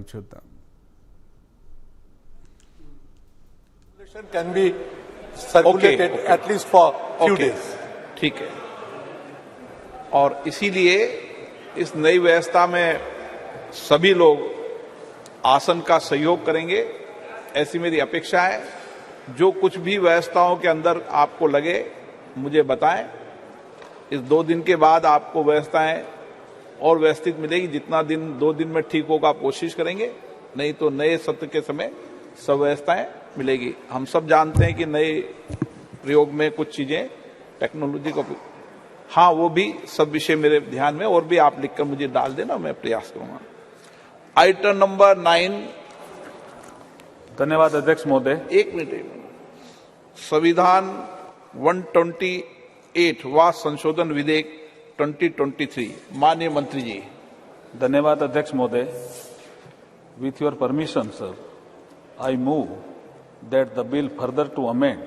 చూద్దాం. Can be circulated at least for few days. ठीक है. और इसीलिए इस नई व्यवस्था में सभी लोग आसन का सहयोग करेंगे, ऐसी मेरी अपेक्षा है. जो कुछ भी व्यवस्थाओं के अंदर आपको लगे मुझे बताएं. इस 2 दिन के बाद आपको व्यवस्थाएं और व्यवस्थित मिलेगी. जितना दिन 2 दिन में ठीक होगा आप कोशिश करेंगे, नहीं तो नए सत्र के समय सब व्यवस्थाएं मिलेगी. हम सब जानते हैं कि नए प्रयोग में कुछ चीजें टेक्नोलॉजी को, हाँ वो भी सब विषय मेरे ध्यान में, और भी आप लिखकर मुझे डाल देना, मैं प्रयास करूंगा. Item number 9. धन्यवाद अध्यक्ष महोदय. एक मिनट. संविधान 128 व संशोधन विधेयक 2023. माननीय मंत्री जी. धन्यवाद अध्यक्ष महोदय. With your permission sir, I move that the bill further to amend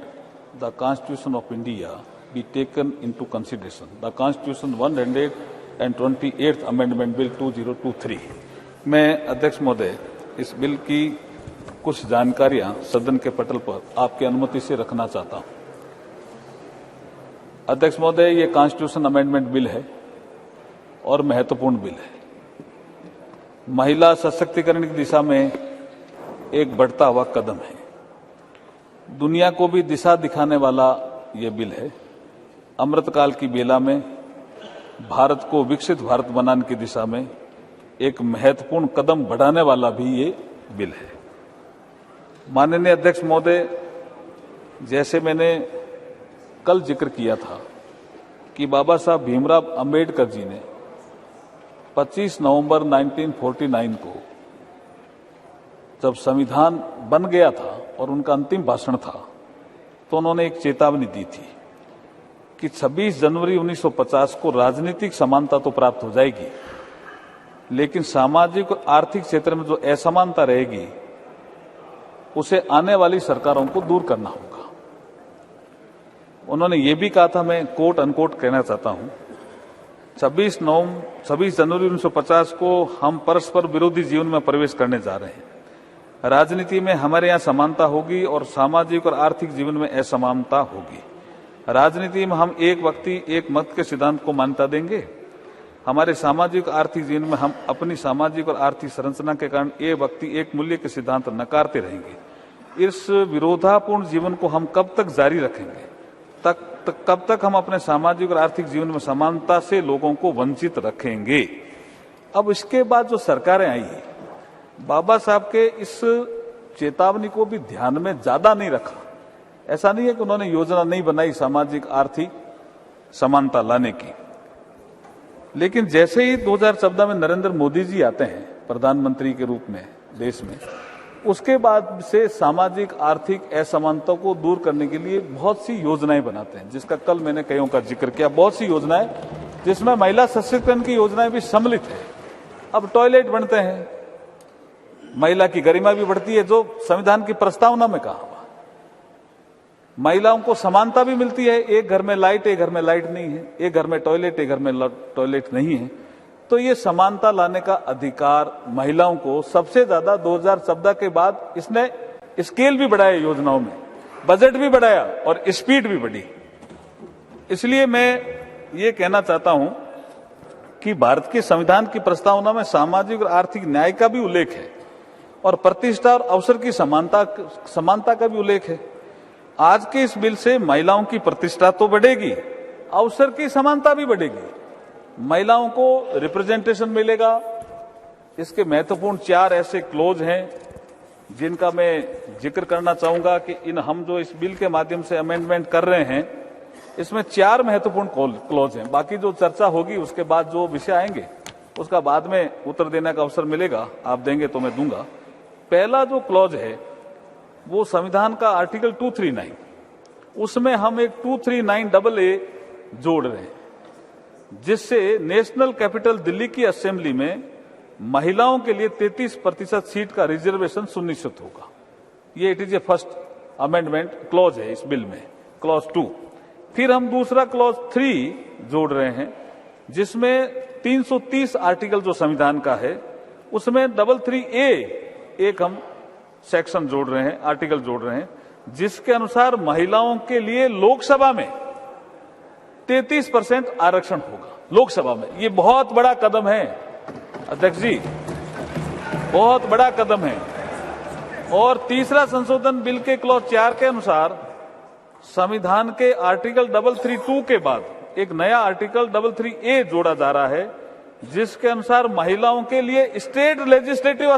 the Constitution of India be taken into consideration. The Constitution 128th Amendment Bill 2023. मैं अध्यक्ष महोदय इस बिल की कुछ जानकारियां सदन के पटल पर आपकी अनुमति से रखना चाहता हूं. अध्यक्ष महोदय, ये कॉन्स्टिट्यूशन अमेंडमेंट बिल है और महत्वपूर्ण बिल है. महिला सशक्तिकरण की दिशा में एक बढ़ता हुआ कदम है. दुनिया को भी दिशा दिखाने वाला ये बिल है. अमृतकाल की बेला में भारत को विकसित भारत बनाने की दिशा में एक महत्वपूर्ण कदम बढ़ाने वाला भी ये बिल है. माननीय अध्यक्ष महोदय, जैसे मैंने कल जिक्र किया था कि बाबा साहब भीमराव अंबेडकर जी ने 25 नवंबर 1949 को जब संविधान बन गया था और उनका अंतिम भाषण था, तो उन्होंने एक चेतावनी दी थी कि 26 जनवरी 1950 को राजनीतिक समानता तो प्राप्त हो जाएगी, लेकिन सामाजिक और आर्थिक क्षेत्र में जो असमानता रहेगी उसे आने वाली सरकारों को दूर करना होगा. उन्होंने ये भी कहा था, मैं कोट अनकोट कहना चाहता हूं, 26 जनवरी 1950 को हम परस्पर विरोधी जीवन में प्रवेश करने जा रहे हैं. राजनीति में हमारे यहाँ समानता होगी और सामाजिक और आर्थिक जीवन में असमानता होगी. राजनीति में हम एक व्यक्ति एक मत के सिद्धांत को मान्यता देंगे. हमारे सामाजिक और आर्थिक जीवन में हम अपनी सामाजिक और आर्थिक संरचना के कारण एक व्यक्ति एक मूल्य के सिद्धांत नकारते रहेंगे. इस विरोधापूर्ण जीवन को हम कब तक जारी रखेंगे? कब तक हम अपने सामाजिक और आर्थिक जीवन में समानता से लोगों को वंचित रखेंगे? अब इसके बाद जो सरकारें आई है, बाबा साहब के इस चेतावनी को भी ध्यान में ज्यादा नहीं रखा. ऐसा नहीं है कि उन्होंने योजना नहीं बनाई सामाजिक आर्थिक समानता लाने की, लेकिन जैसे ही 2014 में नरेंद्र मोदी जी आते हैं प्रधानमंत्री के रूप में देश में, उसके बाद से सामाजिक आर्थिक असमानता को दूर करने के लिए बहुत सी योजनाएं बनाते हैं, जिसका कल मैंने कईयों का जिक्र किया. बहुत सी योजनाएं जिसमें महिला सशक्तिकरण की योजनाएं भी सम्मिलित है. अब टॉयलेट बनते हैं, महिला की गरिमा भी बढ़ती है, जो संविधान की प्रस्तावना में कहा हुआ. महिलाओं को समानता भी मिलती है. एक घर में लाइट, एक घर में लाइट नहीं है. एक घर में टॉयलेट, एक घर में टॉयलेट नहीं है. तो ये समानता लाने का अधिकार महिलाओं को सबसे ज्यादा 2014 के बाद इसने स्केल भी बढ़ाया, योजनाओं में बजट भी बढ़ाया और स्पीड भी बढ़ी. इसलिए मैं ये कहना चाहता हूं कि भारत के संविधान की प्रस्तावना में सामाजिक और आर्थिक न्याय का भी उल्लेख है और प्रतिष्ठा और अवसर की समानता का भी उल्लेख है. आज के इस बिल से महिलाओं की प्रतिष्ठा तो बढ़ेगी, अवसर की समानता भी बढ़ेगी. महिलाओं को रिप्रेजेंटेशन मिलेगा. इसके महत्वपूर्ण 4 ऐसे क्लोज हैं जिनका मैं जिक्र करना चाहूंगा कि हम जो इस बिल के माध्यम से अमेंडमेंट कर रहे हैं, इसमें 4 महत्वपूर्ण क्लोज हैं. बाकी जो चर्चा होगी उसके बाद जो विषय आएंगे उसका बाद में उत्तर देने का अवसर मिलेगा. आप देंगे तो मैं दूंगा. पहला जो क्लॉज है वो संविधान का आर्टिकल 239, उसमें हम एक 239AA जोड़ रहे हैं, जिससे नेशनल कैपिटल दिल्ली की असेंबली में महिलाओं के लिए 33% सीट का रिजर्वेशन सुनिश्चित होगा. ये it is a first amendment clause है इस बिल में, क्लॉज 2. फिर हम दूसरा क्लॉज 3 जोड़ रहे हैं, जिसमें 330 आर्टिकल जो संविधान का है उसमें 33A एक हम सेक्शन जोड़ रहे हैं, आर्टिकल जोड़ रहे हैं, जिसके अनुसार महिलाओं के लिए लोकसभा में 33% आरक्षण होगा। लोकसभा में ये बहुत बड़ा कदम है अध्यक्ष जी, बहुत बड़ा कदम है। और तीसरा संशोधन बिल के क्लॉज 4 के अनुसार संविधान के आर्टिकल 332 के बाद एक नया आर्टिकल 33A जोड़ा जा रहा है, जिसके अनुसार महिलाओं के लिए स्टेट लेजिस्लेटिव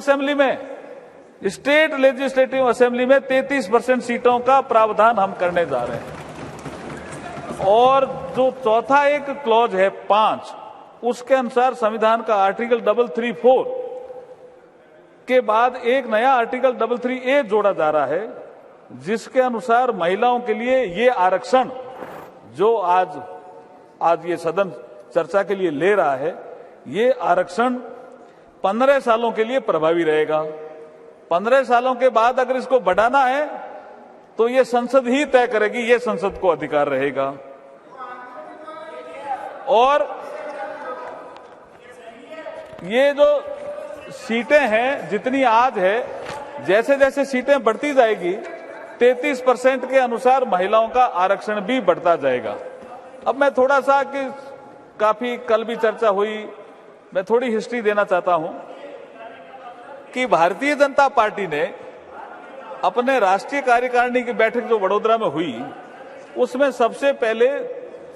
असेंबली में 33% सीटों का प्रावधान हम करने जा रहे हैं। और जो चौथा एक क्लॉज है 5, उसके अनुसार संविधान का आर्टिकल 334 के बाद एक नया आर्टिकल 33A जोड़ा जा रहा है, जिसके अनुसार महिलाओं के लिए ये आरक्षण जो आज ये सदन चर्चा के लिए ले रहा है, ये आरक्षण 15 सालों के लिए प्रभावी रहेगा। 15 सालों के बाद अगर इसको बढ़ाना है तो ये संसद ही तय करेगी, ये संसद को अधिकार रहेगा। और ये जो सीटें हैं जितनी आज है, जैसे जैसे सीटें बढ़ती जाएगी 33% के अनुसार महिलाओं का आरक्षण भी बढ़ता जाएगा। अब मैं थोड़ा सा कि काफी कल भी चर्चा हुई, मैं थोड़ी हिस्ट्री देना चाहता हूं कि भारतीय जनता पार्टी ने अपने राष्ट्रीय कार्यकारिणी की बैठक जो वडोदरा में हुई, उसमें सबसे पहले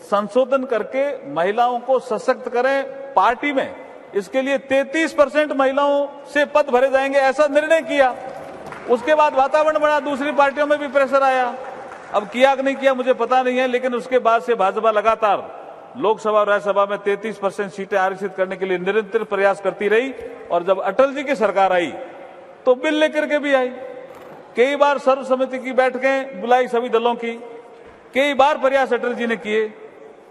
संशोधन करके महिलाओं को सशक्त करें पार्टी में, इसके लिए 33% महिलाओं से पद भरे जाएंगे, ऐसा निर्णय किया। उसके बाद वातावरण बना, दूसरी पार्टियों में भी प्रेशर आया। अब किया कि नहीं किया मुझे पता नहीं है, लेकिन उसके बाद से भाजपा लगातार लोकसभा और राज्यसभा में 33% सीटें आरक्षित करने के लिए निरंतर प्रयास करती रही। और जब अटल जी की सरकार आई तो बिल लेकर के भी आई, कई बार सर्वसम्मति की बैठकें बुलाई सभी दलों की, कई बार प्रयास अटल जी ने किए।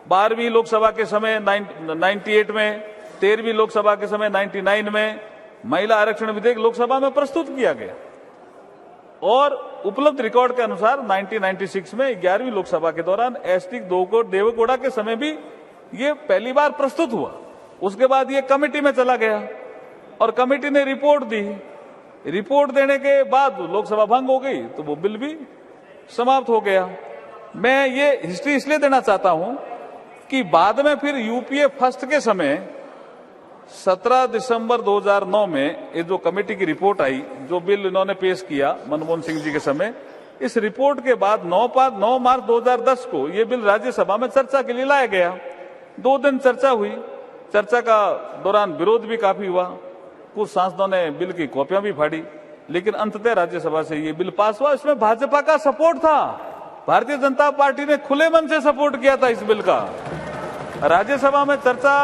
12वीं लोकसभा के समय 98 में, 13वीं लोकसभा के समय 99 में महिला आरक्षण विधेयक लोकसभा में प्रस्तुत किया गया। और उपलब्ध रिकॉर्ड के अनुसार 1996 में 11वीं लोकसभा के दौरान एसटी देवेगौड़ा के समय भी ये पहली बार प्रस्तुत हुआ। उसके बाद ये कमेटी में चला गया और कमेटी ने रिपोर्ट दी। रिपोर्ट देने के बाद लोकसभा भंग हो गई तो वो बिल भी समाप्त हो गया। मैं ये हिस्ट्री इसलिए देना चाहता हूं कि बाद में फिर यूपीए फर्स्ट के समय 17 दिसंबर 2009 में ये जो कमेटी की रिपोर्ट आई, जो बिल इन्होंने पेश किया मनमोहन सिंह जी के समय, इस रिपोर्ट के बाद 9 मार्च 2010 को ये बिल राज्यसभा में चर्चा के लिए लाया गया। 2 दिन चर्चा हुई। चर्चा का दौरान विरोध भी काफी हुआ, कुछ सांसदों ने बिल की कॉपियां भी फाड़ी, लेकिन अंततः राज्यसभा से ये बिल पास हुआ। इसमें भाजपा का सपोर्ट था, भारतीय जनता पार्टी ने खुले मन से सपोर्ट किया था इस बिल का। राज्यसभा में चर्चा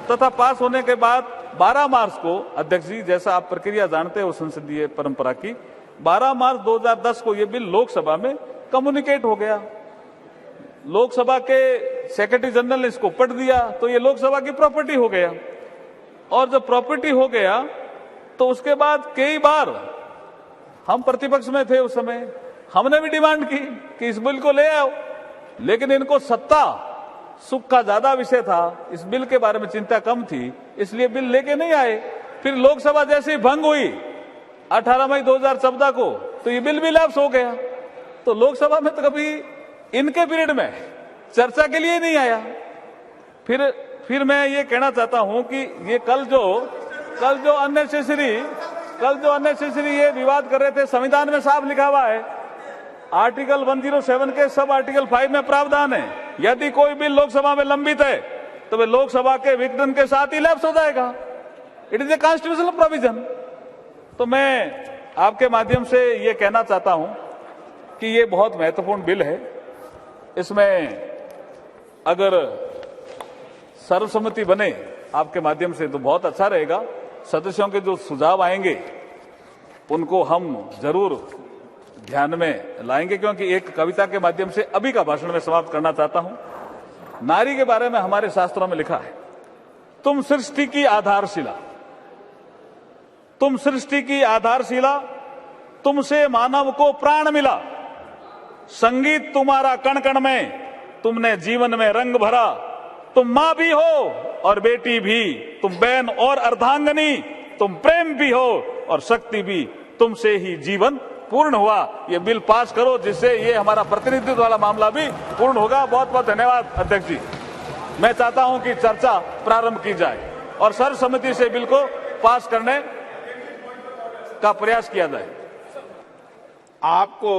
तथा पास होने के बाद 12 मार्च को, अध्यक्ष जी जैसा आप प्रक्रिया जानते हो संसदीय परंपरा की, 12 मार्च 2010 को ये बिल लोकसभा में कम्युनिकेट हो गया। लोकसभा के सेक्रेटरी जनरल ने इसको पढ़ दिया तो ये लोकसभा की प्रॉपर्टी हो गया। और जब प्रॉपर्टी हो गया तो उसके बाद कई बार हम प्रतिपक्ष में थे उस समय, हमने भी डिमांड की कि इस बिल को ले आओ, लेकिन इनको सत्ता सुख का ज्यादा विषय था, इस बिल के बारे में चिंता कम थी, इसलिए बिल लेके नहीं आए। फिर लोकसभा जैसे ही भंग हुई 18 मई 2014 को तो ये बिल भी लैप्स हो गया। तो लोकसभा में तो कभी इनके पीरियड में चर्चा के लिए नहीं आया। फिर मैं ये कहना चाहता हूं कि ये कल जो अननेसेसरी ये विवाद कर रहे थे, संविधान में साफ लिखा हुआ है, आर्टिकल 107 के सब आर्टिकल 5 में प्रावधान है, यदि कोई बिल लोकसभा में लंबित है तो वे लोकसभा के विघटन के साथ ही लैप्स हो जाएगा। It is a constitutional provision. तो मैं आपके माध्यम से ये कहना चाहता हूं कि ये बहुत महत्वपूर्ण बिल है। इसमें अगर सर्वसम्मति बने आपके माध्यम से तो बहुत अच्छा रहेगा। सदस्यों के जो सुझाव आएंगे उनको हम जरूर ध्यान में लाएंगे, क्योंकि एक कविता के माध्यम से अभी का भाषण में समाप्त करना चाहता हूं। नारी के बारे में हमारे शास्त्रों में लिखा है, तुम सृष्टि की आधारशिला, तुम सृष्टि की आधारशिला, तुमसे मानव को प्राण मिला, संगीत तुम्हारा कण कण में, तुमने जीवन में रंग भरा, तुम मां भी हो और बेटी भी, तुम बहन और अर्धांगनी, तुम प्रेम भी हो और शक्ति भी, तुमसे ही जीवन पूर्ण हुआ। ये बिल पास करो जिससे ये हमारा प्रतिनिधित्व वाला मामला भी पूर्ण होगा। बहुत बहुत धन्यवाद अध्यक्ष जी। मैं चाहता हूं कि चर्चा प्रारंभ की जाए और सर्वसम्मति से बिल को पास करने का प्रयास किया जाए। आपको